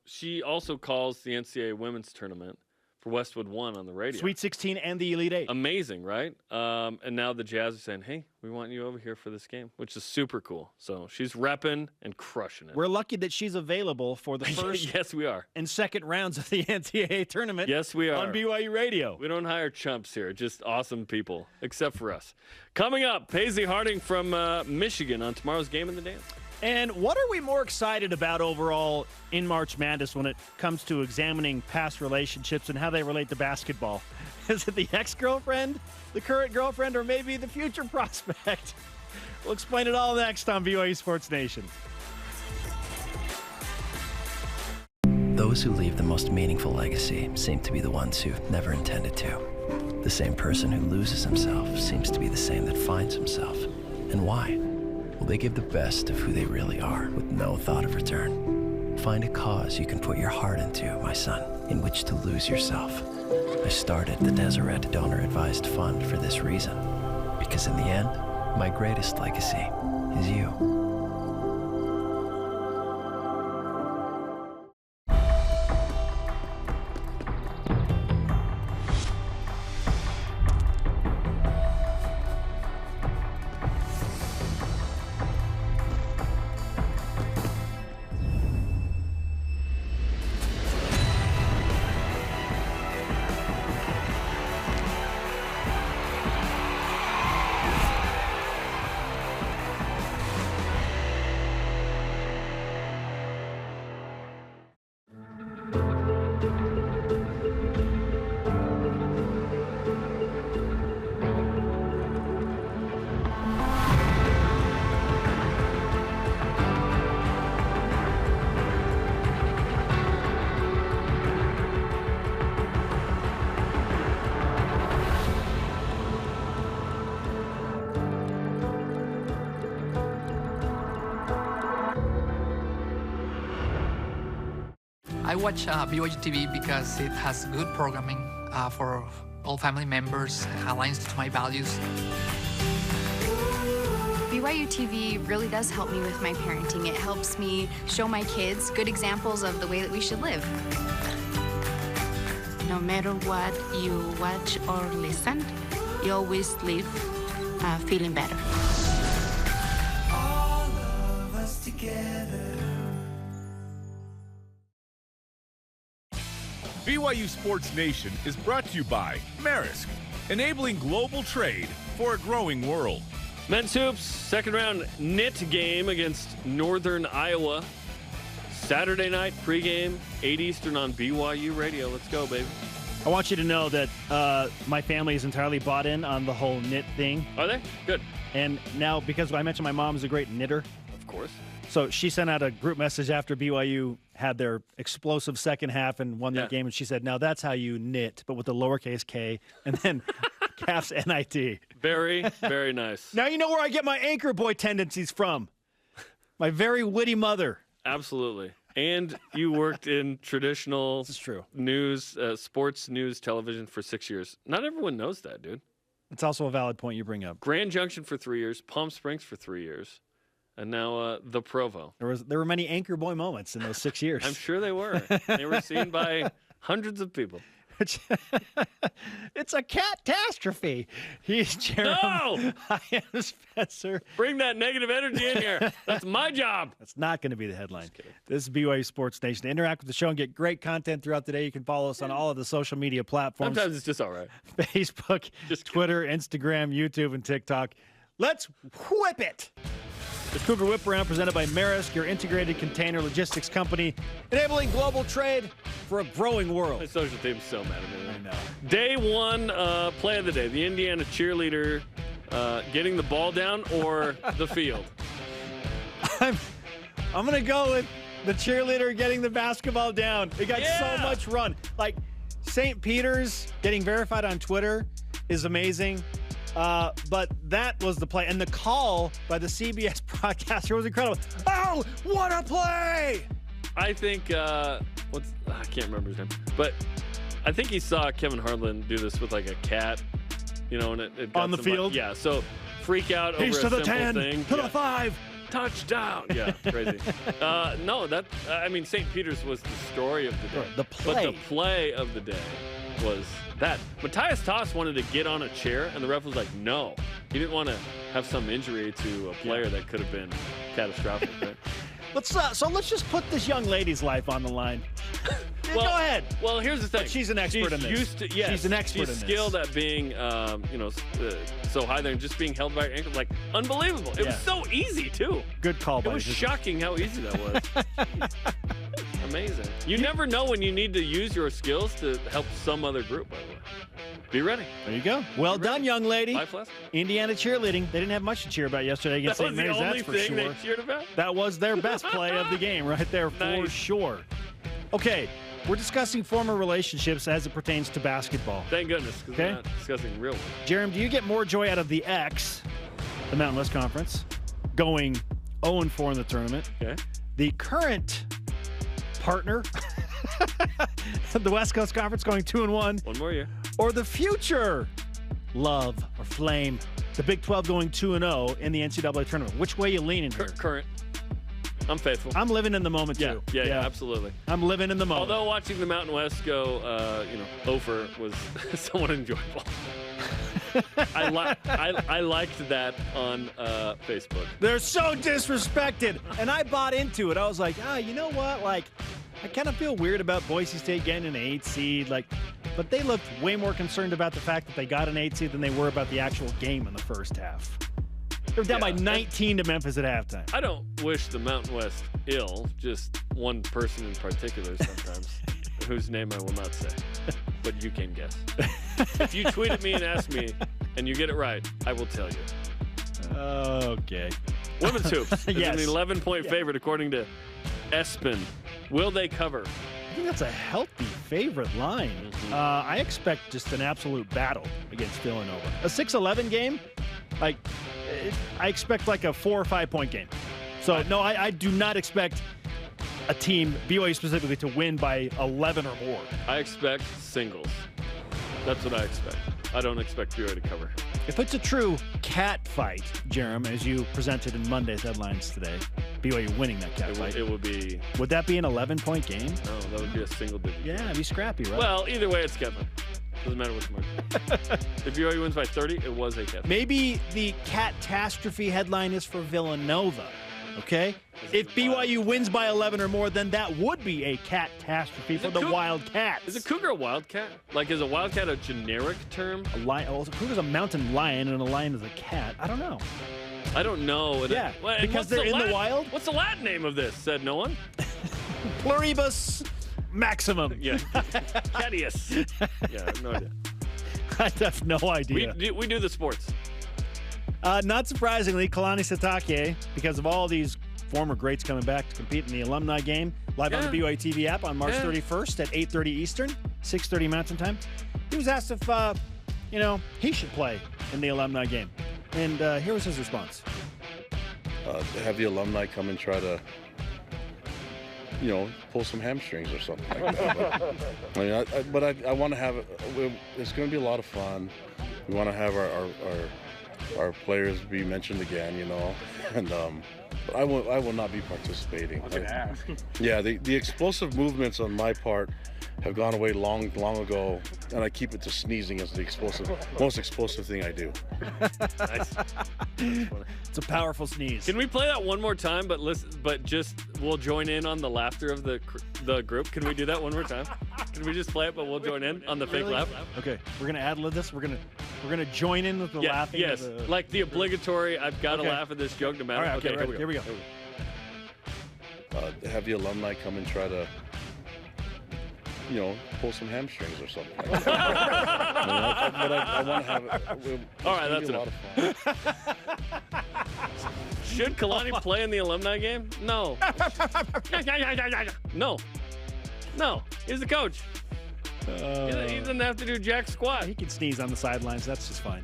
she also calls the NCAA women's tournament for Westwood One on the radio. Sweet 16 and the Elite Eight. Amazing, right? And now the Jazz are saying, hey, we want you over here for this game, which is super cool. So she's repping and crushing it. We're lucky that she's available for the first yes, we are. and second rounds of the NCAA tournament. Yes, we are. On BYU Radio. We don't hire chumps here, just awesome people, except for us. Coming up, Paisley Harding from Michigan on tomorrow's Game of the Dance. And what are we more excited about overall in March Madness when it comes to examining past relationships and how they relate to basketball? Is it the ex-girlfriend, the current girlfriend, or maybe the future prospect? We'll explain it all next on BYU Sports Nation. Those who leave the most meaningful legacy seem to be the ones who never intended to. The same person who loses himself seems to be the same that finds himself. And why? Well, they give the best of who they really are with no thought of return. Find a cause you can put your heart into, my son, in which to lose yourself. I started the Deseret Donor Advised Fund for this reason, because in the end, my greatest legacy is you. I watch BYUTV because it has good programming for all family members, aligns to my values. BYUTV really does help me with my parenting. It helps me show my kids good examples of the way that we should live. No matter what you watch or listen, you always leave feeling better. All of us together. BYU Sports Nation is brought to you by Maersk, enabling global trade for a growing world. Men's hoops, second round knit game against Northern Iowa. Saturday night pregame, 8 Eastern on BYU Radio. Let's go, baby. I want you to know that my family is entirely bought in on the whole knit thing. Are they? Good. And now, because I mentioned my mom is a great knitter. Of course. So she sent out a group message after BYU had their explosive second half and won that game. And she said, now that's how you knit, but with the lowercase k and then calf's NIT. Very, very nice. Now you know where I get my anchor boy tendencies from. My very witty mother. Absolutely. And you worked in traditional This is true. news, sports news television for 6 years. Not everyone knows that, dude. It's also a valid point you bring up. Grand Junction for 3 years, Palm Springs for 3 years, and now the Provo. There were many anchor boy moments in those 6 years. I'm sure they were. They were seen by hundreds of people. It's a catastrophe. He's Jarom. No! I am Spencer. Bring that negative energy in here. That's my job. That's not going to be the headline. This is BYU Sports Nation. To interact with the show and get great content throughout the day, you can follow us on all of the social media platforms. Sometimes it's just all right. Facebook, Twitter, Instagram, YouTube, and TikTok. Let's whip it. The Cougar Whip Around presented by Maersk, your integrated container logistics company, enabling global trade for a growing world. My social team's so mad at me. I know. Day one, play of the day. The Indiana cheerleader getting the ball down or the field? I'm going to go with the cheerleader getting the basketball down. It got so much run. Like, St. Peter's getting verified on Twitter is amazing. But that was the play. And the call by the CBS broadcaster was incredible. Oh, what a play! I think, I can't remember his name, but I think he saw Kevin Harlan do this with like a cat, and it got on the field? Yeah, so freak out over a to the simple 10, thing. to the 5. Touchdown. Yeah, crazy. St. Peter's was the story of the day. The play. But the play of the day was that. Matthias Toss wanted to get on a chair, and the ref was like, no. He didn't want to have some injury to a player that could have been catastrophic, right? Let's just put this young lady's life on the line. Go ahead. Well, here's the thing. But she's an expert in this. She's an expert in this. She's skilled at being, so high there and just being held by her ankle. Like, unbelievable. It was so easy, too. Good call, It buddy. was shocking how easy that was. Amazing. You never know when you need to use your skills to help some other group, by the way. Be ready. There you go. Well done, young lady. Life lesson. Indiana cheerleading. They didn't have much to cheer about yesterday against St. Mary's, that's for sure. That was the only thing they cheered about? That was their best play of the game right there for sure. Okay, we're discussing former relationships as it pertains to basketball. Thank goodness, because we're not discussing real ones. Jarom, do you get more joy out of the X, the Mountain West Conference, going 0-4 in the tournament? Okay. The current partner, the West Coast Conference, going 2-1. One more year. Or the future love or flame, the Big 12 going 2-0 in the NCAA tournament. Which way you leaning here? Current. I'm faithful. I'm living in the moment, too. Yeah, absolutely. I'm living in the moment. Although watching the Mountain West go, over was somewhat enjoyable. I liked that on Facebook. They're so disrespected, and I bought into it. I was like, you know what? Like, I kind of feel weird about Boise State getting an 8 seed, but they looked way more concerned about the fact that they got an 8 seed than they were about the actual game in the first half. They were down by 19 to Memphis at halftime. I don't wish the Mountain West ill, just one person in particular sometimes, whose name I will not say, but you can guess. If you tweet at me and ask me, and you get it right, I will tell you. Okay. Women's hoops is Yes. an 11-point favorite according to ESPN. Will they cover? I think that's a healthy favorite line. I expect just an absolute battle against Villanova. A 6-11 game, I expect like a 4 or 5 point game. So, no, I do not expect a team, BYU specifically, to win by 11 or more. I expect singles. That's what I expect. I don't expect BYU to cover. If it's a true cat fight, Jarom, as you presented in Monday's headlines today, BYU winning that cat fight. It would be... Would that be an 11-point game? No, that would be a single digit. Yeah, it'd be scrappy, right? Well, either way, it's Kevin. Doesn't matter which margin. If BYU wins by 30, it was a Kevin. Maybe the catastrophe headline is for Villanova, okay? If BYU wins by 11 or more, then that would be a catastrophe for the Wildcats. Is a cougar a wildcat? Like, is a wildcat a generic term? A lion. Oh, a cougar's a mountain lion, and a lion is a cat. I don't know. I don't know. Yeah, because they're in the wild? What's the Latin name of this? Said no one? Pluribus maximum. Yeah. Catius. Yeah, I have no idea. I have no idea. We do the sports. Not surprisingly, Kalani Sitake, because of all these former greats coming back to compete in the alumni game, live on the BYUTV app on March 31st at 8:30 Eastern, 6:30 Mountain Time. He was asked if, he should play in the alumni game. And here was his response. have the alumni come and try to, pull some hamstrings or something like that. But I want to have it. It's going to be a lot of fun. We want to have our players be mentioned again, and but I will not be participating. Yeah, the explosive movements on my part have gone away long ago, and I keep it to sneezing as the most explosive thing I do. Nice. It's a powerful sneeze. Can we play that one more time? But we'll join in on the laughter of the group. Can we do that one more time? Can we just play it, but we'll join in on the fake laugh? Okay, we're gonna ad-lib this. We're gonna join in with the laughing. Yes, like the obligatory. I've got to laugh at this joke no matter. All right, okay, here we go. Have the alumni come and try to, pull some hamstrings or something. But I want to have it. All right, that's enough. Should Kalani play in the alumni game? No. No. He's the coach. He doesn't have to do jack squat. He can sneeze on the sidelines. That's just fine.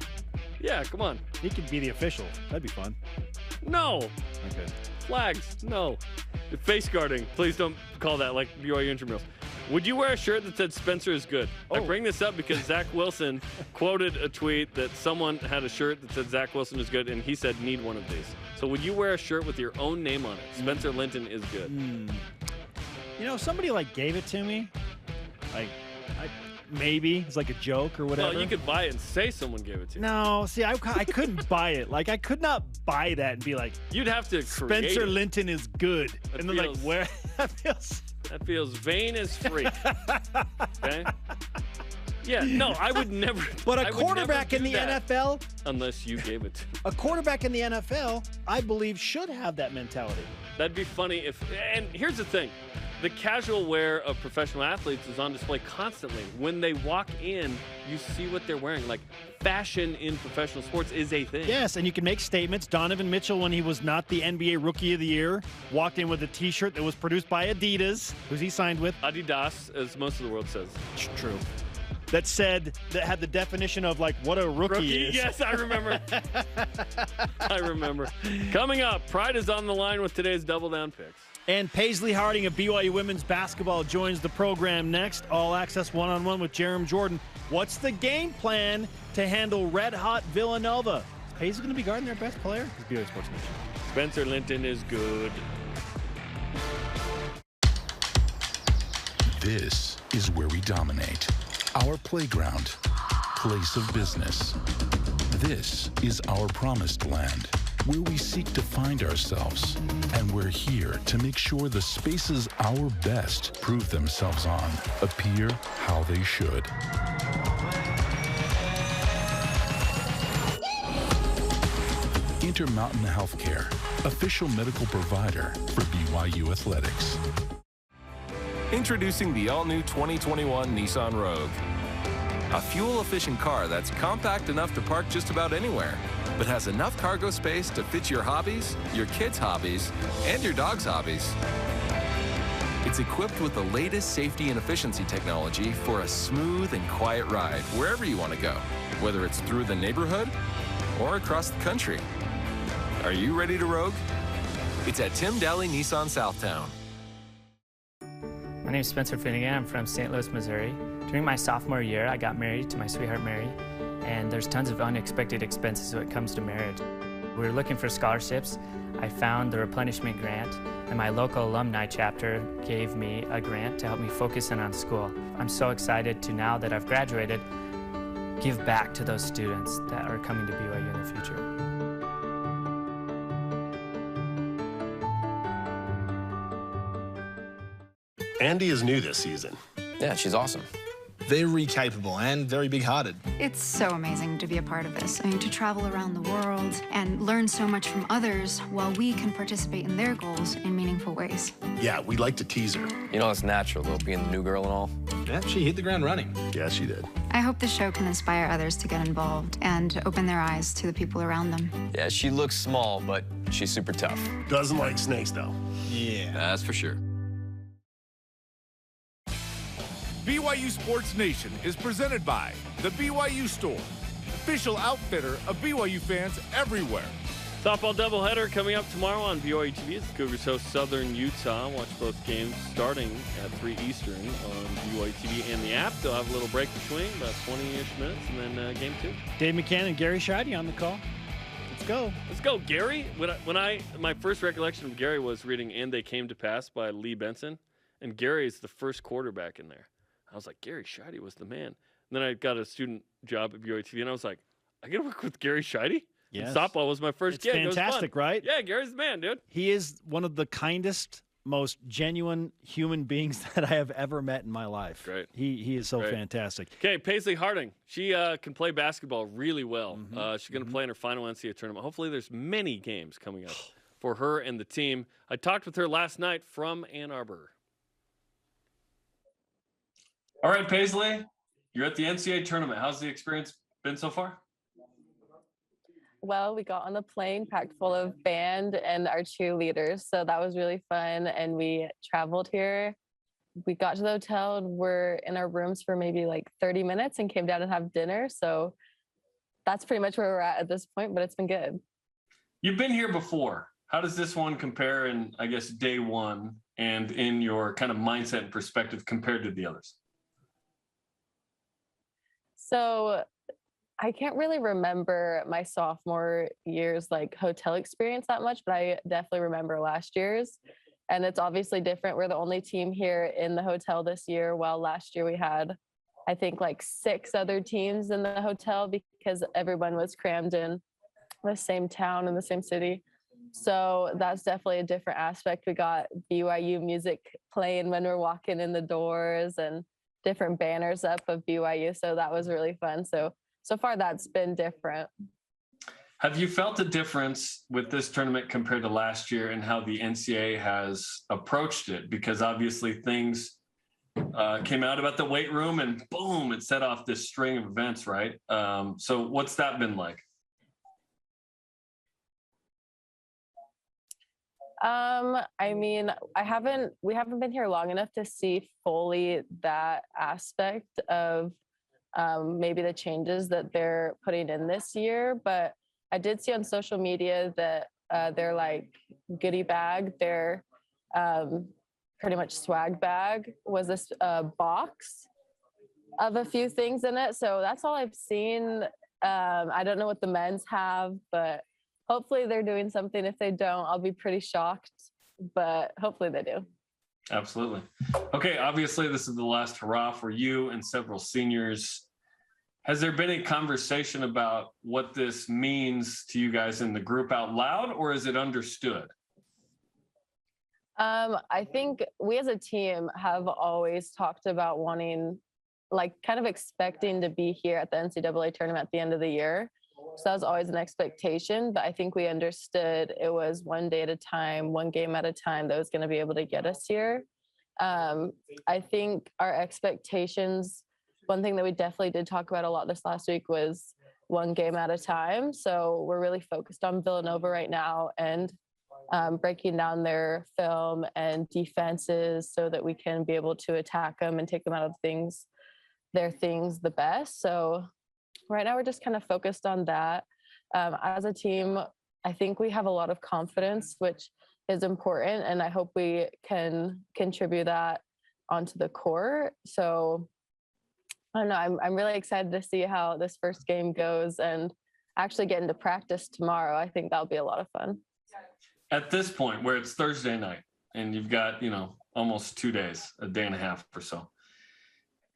Yeah, come on. He could be the official. That'd be fun. No. Okay. Flags. No. Face guarding. Please don't call that like BYU intramurals. Would you wear a shirt that said Spencer is good? I bring this up because Zach Wilson quoted a tweet that someone had a shirt that said Zach Wilson is good, and he said, need one of these. So would you wear a shirt with your own name on it? Spencer Linton is good. Somebody gave it to me. Maybe it's like a joke or whatever. Well, you could buy it and say someone gave it to you. No, see, I couldn't buy it. I could not buy that and be like, you'd have to create Spencer it. Linton is good. That and then where that feels. That feels vain as freak. Okay? Yeah, no, I would never. But a quarterback in the NFL, unless you gave it to me. A quarterback in the NFL, I believe, should have that mentality. That'd be funny if. And here's the thing. The casual wear of professional athletes is on display constantly. When they walk in, you see what they're wearing. Fashion in professional sports is a thing. Yes, and you can make statements. Donovan Mitchell, when he was not the NBA Rookie of the Year, walked in with a T-shirt that was produced by Adidas. Who's he signed with? Adidas, as most of the world says. True. That had the definition of what a rookie is. Yes, I remember. I remember. Coming up, Pride is on the line with today's Double Down picks. And Paisley Harding of BYU women's basketball joins the program next. All access one-on-one with Jarom Jordan. What's the game plan to handle red-hot Villanova? Is Paisley going to be guarding their best player? It's BYU Sports Nation. Spencer Linton is good. This is where we dominate. Our playground, place of business. This is our promised land, where we seek to find ourselves. And we're here to make sure the spaces our best prove themselves on appear how they should. Intermountain Healthcare, official medical provider for BYU Athletics. Introducing the all-new 2021 Nissan Rogue. A fuel-efficient car that's compact enough to park just about anywhere, but has enough cargo space to fit your hobbies, your kids' hobbies, and your dog's hobbies. It's equipped with the latest safety and efficiency technology for a smooth and quiet ride wherever you want to go, whether it's through the neighborhood or across the country. Are you ready to rogue? It's at Tim Daly Nissan Southtown. My name is Spencer Finnegan. I'm from St. Louis, Missouri. During my sophomore year, I got married to my sweetheart, Mary, and there's tons of unexpected expenses when it comes to marriage. We were looking for scholarships. I found the replenishment grant, and my local alumni chapter gave me a grant to help me focus in on school. I'm so excited to, now that I've graduated, give back to those students that are coming to BYU in the future. Andy is new this season. Yeah, she's awesome. Very capable and very big-hearted. It's so amazing to be a part of this. I mean, to travel around the world and learn so much from others while we can participate in their goals in meaningful ways. Yeah, we like to tease her. You know, it's natural, though, being the new girl and all. Yeah, she hit the ground running. Yeah, she did. I hope the show can inspire others to get involved and open their eyes to the people around them. Yeah, she looks small, but she's super tough. Doesn't like snakes, though. Yeah. That's for sure. BYU Sports Nation is presented by the BYU Store, official outfitter of BYU fans everywhere. Softball doubleheader coming up tomorrow on BYUTV as the Cougars host Southern Utah. Watch both games starting at 3 Eastern on BYUTV and the app. They'll have a little break between, about 20-ish minutes, and then game 2. Dave McCann and Gary Scheide on the call. Let's go. Let's go, Gary. My first recollection of Gary was reading "And They Came to Pass" by Lee Benson, and Gary is the first quarterback in there. I was like, Gary Scheide was the man. And then I got a student job at BYUTV, and I was like, I get to work with Gary Scheide? Yes. Softball was my first gig. Fantastic, right? Yeah, Gary's the man, dude. He is one of the kindest, most genuine human beings that I have ever met in my life. Great. He is so fantastic. Okay, Paisley Harding. She can play basketball really well. She's going to play in her final NCAA tournament. Hopefully there's many games coming up for her and the team. I talked with her last night from Ann Arbor. All right, Paisley, you're at the NCAA tournament. How's the experience been so far? Well, we got on the plane packed full of band and our cheerleaders, so that was really fun. And we traveled here. We got to the hotel and we're in our rooms for maybe like 30 minutes and came down and have dinner. So that's pretty much where we're at this point, but it's been good. You've been here before. How does this one compare in, I guess, day one and in your kind of mindset and perspective compared to the others? So I can't really remember my sophomore year's like hotel experience that much, but I definitely remember last year's. And it's obviously different. We're the only team here in the hotel this year, while last year we had, I think, like 6 other teams in the hotel because everyone was crammed in the same town and the same city. So that's definitely a different aspect. We got BYU music playing when we're walking in the doors and different banners up of BYU. So that was really fun. So far, that's been different. Have you felt a difference with this tournament compared to last year and how the NCAA has approached it? Because obviously things came out about the weight room and boom, it set off this string of events, right? So what's that been like? I mean, we haven't been here long enough to see fully that aspect of maybe the changes that they're putting in this year, but I did see on social media that their like goodie bag, their pretty much swag bag was this box of a few things in it. So that's all I've seen. I don't know what the men's have, but hopefully they're doing something. If they don't, I'll be pretty shocked, but hopefully they do. Absolutely. Okay, obviously this is the last hurrah for you and several seniors. Has there been a conversation about what this means to you guys in the group out loud, or is it understood? I think we as a team have always talked about wanting, like kind of expecting to be here at the NCAA tournament at the end of the year. So that was always an expectation, but I think we understood it was one day at a time, one game at a time that was going to be able to get us here. I think our expectations, one thing that we definitely did talk about a lot this last week was one game at a time. So we're really focused on Villanova right now and breaking down their film and defenses so that we can be able to attack them and take them out of their things the best. So right now we're just kind of focused on that. As a team, I think we have a lot of confidence, which is important, and I hope we can contribute that onto the court. So I don't know, I'm really excited to see how this first game goes and actually get into practice tomorrow. I think that'll be a lot of fun. At this point where it's Thursday night and you've got, almost 2 days, a day and a half or so,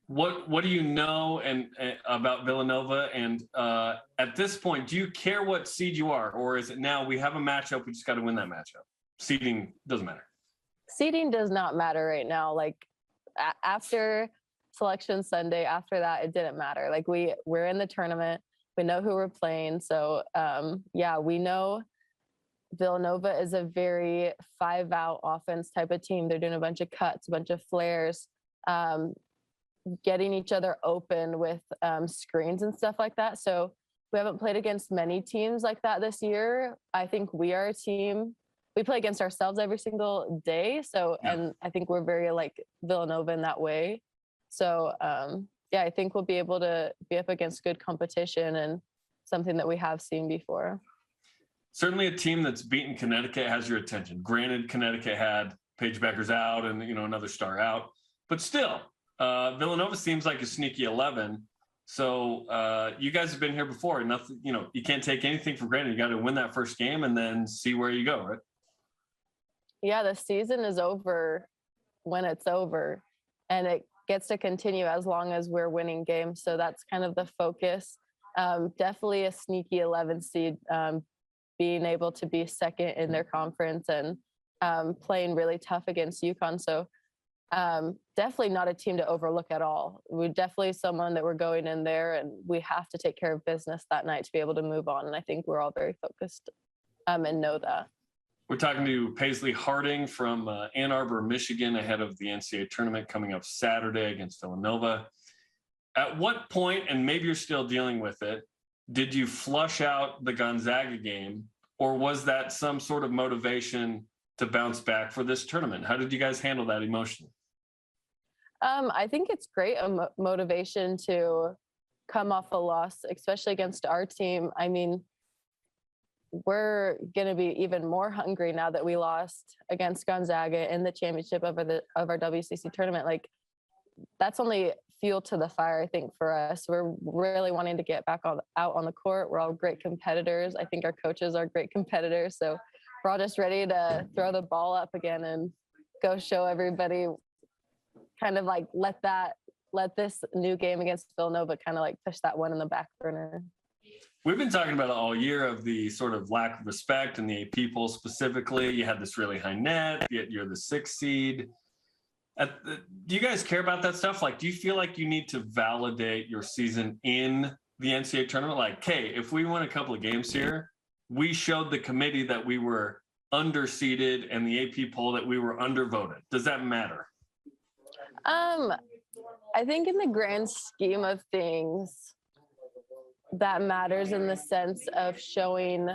what do you know and about Villanova? And at this point, do you care what seed you are, or is it now we have a matchup, we just got to win that matchup? Seeding doesn't matter. Seeding does not matter right now. Like after Selection Sunday, after that, it didn't matter. Like we're in the tournament. We know who we're playing. So we know Villanova is a very 5-out offense type of team. They're doing a bunch of cuts, a bunch of flares, getting each other open with screens and stuff like that. So we haven't played against many teams like that this year. I think we are a team. We play against ourselves every single day. So, and I think we're very like Villanova in that way. So, I think we'll be able to be up against good competition and something that we have seen before. certainly a team that's beaten Connecticut has your attention. Granted, Connecticut had Paige Becker's out and, another star out. But still, Villanova seems like a sneaky 11. So you guys have been here before. Nothing, you can't take anything for granted. You got to win that first game and then see where you go, right? Yeah, the season is over when it's over, and it gets to continue as long as we're winning games. So that's kind of the focus. Definitely a sneaky 11 seed, being able to be second in their conference and playing really tough against UConn. So definitely not a team to overlook at all. We're definitely someone that we're going in there and we have to take care of business that night to be able to move on. And I think we're all very focused and know that. We're talking to Paisley Harding from Ann Arbor, Michigan, ahead of the NCAA tournament coming up Saturday against Villanova. At what point, and maybe you're still dealing with it, did you flush out the Gonzaga game, or was that some sort of motivation to bounce back for this tournament? How did you guys handle that emotionally? I think it's great motivation to come off a loss, especially against our team. I mean, we're going to be even more hungry now that we lost against Gonzaga in the championship of our WCC tournament. Like, that's only fuel to the fire, I think, for us. We're really wanting to get back out on the court. We're all great competitors. I think our coaches are great competitors. So we're all just ready to throw the ball up again and go show everybody, kind of like let this new game against Villanova kind of like push that one in the back burner. We've been talking about it all year, of the sort of lack of respect in the AP poll specifically. You had this really high net, yet you're the 6th seed. Do you guys care about that stuff? Like, do you feel like you need to validate your season in the NCAA tournament? Like, hey, if we win a couple of games here, we showed the committee that we were underseeded and the AP poll that we were undervoted. Does that matter? I think in the grand scheme of things, that matters in the sense of showing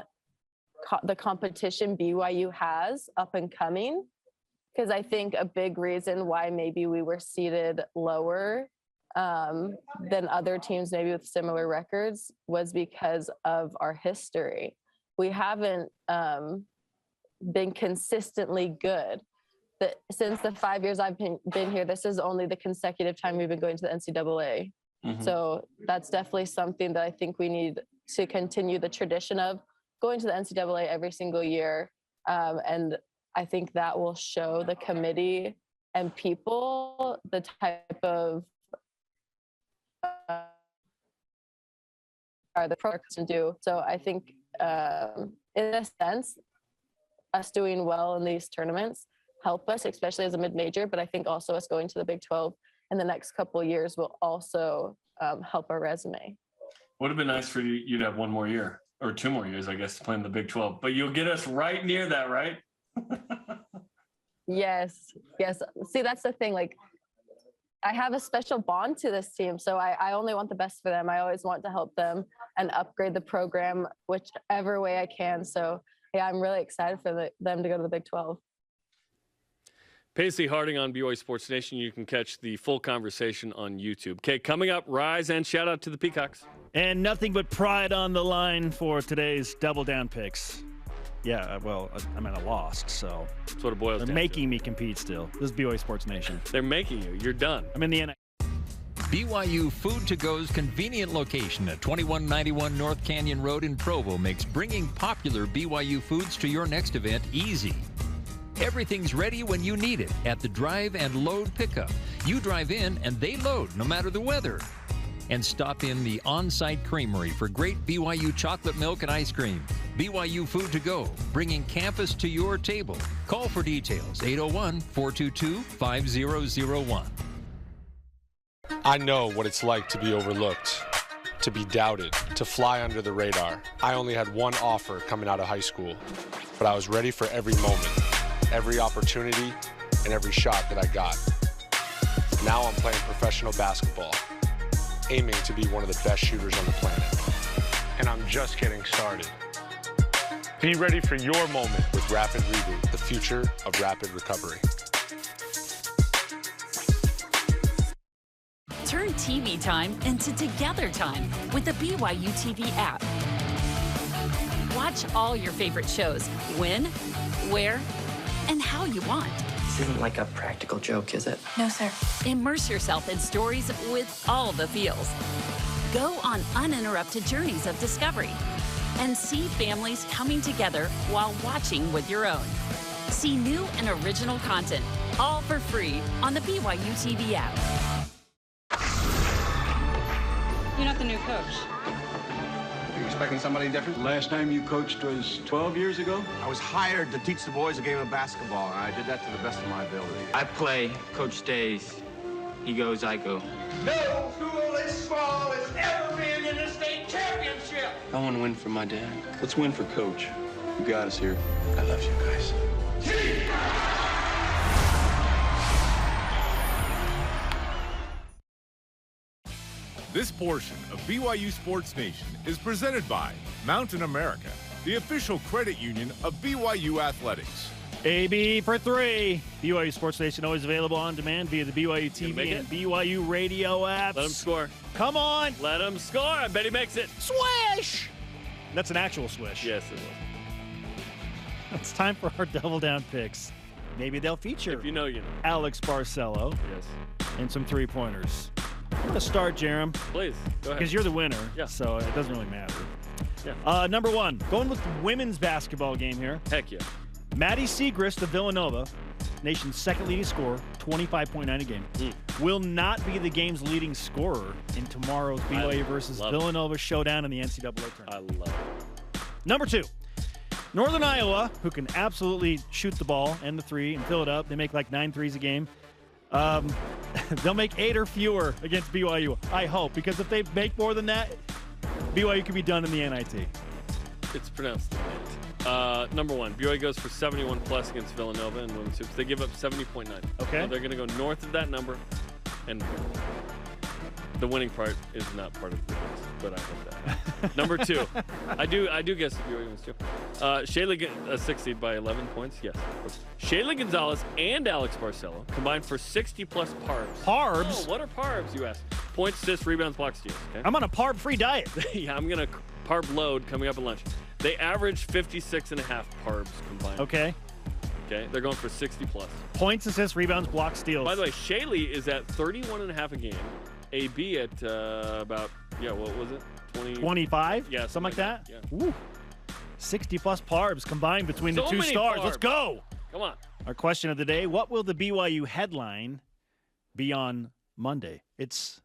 the competition BYU has up and coming. Because I think a big reason why maybe we were seated lower than other teams, maybe with similar records, was because of our history. We haven't been consistently good. Since the 5 years I've been here, this is only the consecutive time we've been going to the NCAA. Mm-hmm. So that's definitely something that I think we need to continue the tradition of going to the NCAA every single year. And I think that will show the committee and people the type of the program can do. So I think in a sense, us doing well in these tournaments help us, especially as a mid-major, but I think also us going to the Big 12 in the next couple of years will also help our resume. Would have been nice for you to have one more year, or 2 more years, I guess, to play in the Big 12. But you'll get us right near that, right? Yes. See, that's the thing. Like, I have a special bond to this team, so I only want the best for them. I always want to help them and upgrade the program whichever way I can. So, yeah, I'm really excited for them to go to the Big 12. Paisley Harding on BYU Sports Nation. You can catch the full conversation on YouTube. Okay, coming up, Rise and shout out to the Peacocks. And nothing but pride on the line for today's Double Down picks. Yeah, well, I mean, I lost, so that's what it boils down to. They're making me compete still. This is BYU Sports Nation. They're making you. You're done. I'm in the end. BYU Food to Go's convenient location at 2191 North Canyon Road in Provo makes bringing popular BYU foods to your next event easy. Everything's ready when you need it at the drive and load pickup. You drive in and they load no matter the weather. And stop in the on-site creamery for great BYU chocolate milk and ice cream. BYU Food to Go, bringing campus to your table. Call for details, 801-422-5001. I know what it's like to be overlooked, to be doubted, to fly under the radar. I only had one offer coming out of high school, but I was ready for every moment, every opportunity, and every shot that I got. Now I'm playing professional basketball, aiming to be one of the best shooters on the planet. And I'm just getting started. Be ready for your moment with Rapid Reboot, the future of rapid recovery. Turn TV time into together time with the BYUTV app. Watch all your favorite shows when, where, and how you want. This isn't like a practical joke, is it? No, sir. Immerse yourself in stories with all the feels. Go on uninterrupted journeys of discovery and see families coming together while watching with your own. See new and original content, all for free on the BYUTV app. You're not the new coach. Are you expecting somebody different? Last time you coached was 12 years ago? I was hired to teach the boys a game of basketball, and I did that to the best of my ability. I play, coach stays. He goes, I go. No school as small as ever been in the state championship. I want to win for my dad. Let's win for Coach. You got us here. I love you guys. This portion of BYU Sports Nation is presented by Mountain America, the official credit union of BYU Athletics. AB for 3. BYU Sports Nation always available on demand via the BYU TV and BYU radio apps. Let him score. Come on. Let him score. I bet he makes it. Swish! That's an actual swish. Yes, it will. It's time for our Double Down picks. Maybe they'll feature If you know, you know. Alex Barcelo. Yes. And some three-pointers. I'm going to start, Jarom. Please, go ahead. Because you're the winner, Yeah. so it doesn't really matter. Yeah. Number 1, going with the women's basketball game here. Heck yeah. Maddie Segrist of Villanova, nation's second leading scorer, 25.9 a game, will not be the game's leading scorer in tomorrow's BYU versus Villanova showdown in the NCAA tournament. I love it. Number 2, Northern Iowa, who can absolutely shoot the ball and the three and fill it up. They make like 9 threes a game. They'll make 8 or fewer against BYU, I hope, because if they make more than that, BYU could be done in the NIT. It's pronounced the NIT. Number 1, BYU goes for 71 plus against Villanova in women's hoops. They give up 70.9. Okay. Now they're going to go north of that number, and the winning part is not part of the guess, but I hope that happens. Number 2, I do guess the BYU wins too. Shayla a 6 seed by 11 points. Yes. Shayla Gonzalez and Alex Barcelo combined for 60 plus parbs. Parbs? Oh, what are parbs, you ask? Points, assists, rebounds, blocks, steals. Okay. I'm on a parb-free diet. Yeah, I'm going to parb load coming up at lunch. They average 56.5 parbs combined. Okay. Okay, they're going for 60 plus. Points, assists, rebounds, blocks, steals. By the way, Shaylee is at 31.5 a game. AB at about, what was it? 25? Yeah, something like that? Yeah. Woo. 60 plus parbs combined between the two stars. Parbs. Let's go. Come on. Our question of the day, what will the BYU headline be on Monday? It's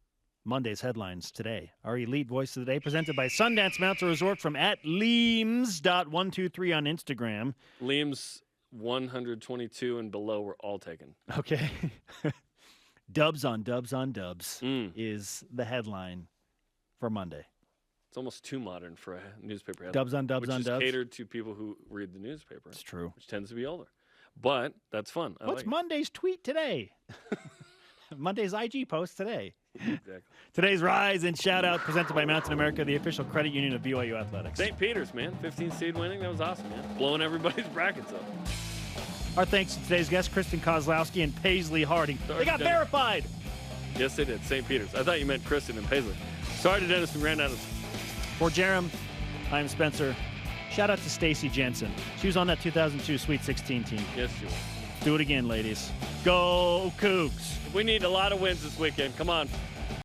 Monday's headlines today. Our elite voice of the day presented by Sundance Mountain Resort from @Leams.123 on Instagram. Leams 122 and below were all taken. Okay. Dubs on dubs on dubs is the headline for Monday. It's almost too modern for a newspaper headline. Dubs on dubs on dubs. Which is catered to people who read the newspaper. It's true. Which tends to be older. But that's fun. What's Monday's tweet today? Monday's IG post today. Exactly. Today's Rise and Shout Out presented by Mountain America, the official credit union of BYU Athletics. St. Peter's, man. 15 seed winning. That was awesome, man. Blowing everybody's brackets up. Our thanks to today's guests, Kristen Kozlowski and Paisley Harding. They got verified. Yes, they did. St. Peter's. I thought you meant Kristen and Paisley. Sorry to Dennis from Grand Adams. For Jarom, I'm Spencer. Shout out to Stacy Jensen. She was on that 2002 Sweet 16 team. Yes, she was. Do it again, ladies. Go Cougs. We need a lot of wins this weekend. Come on.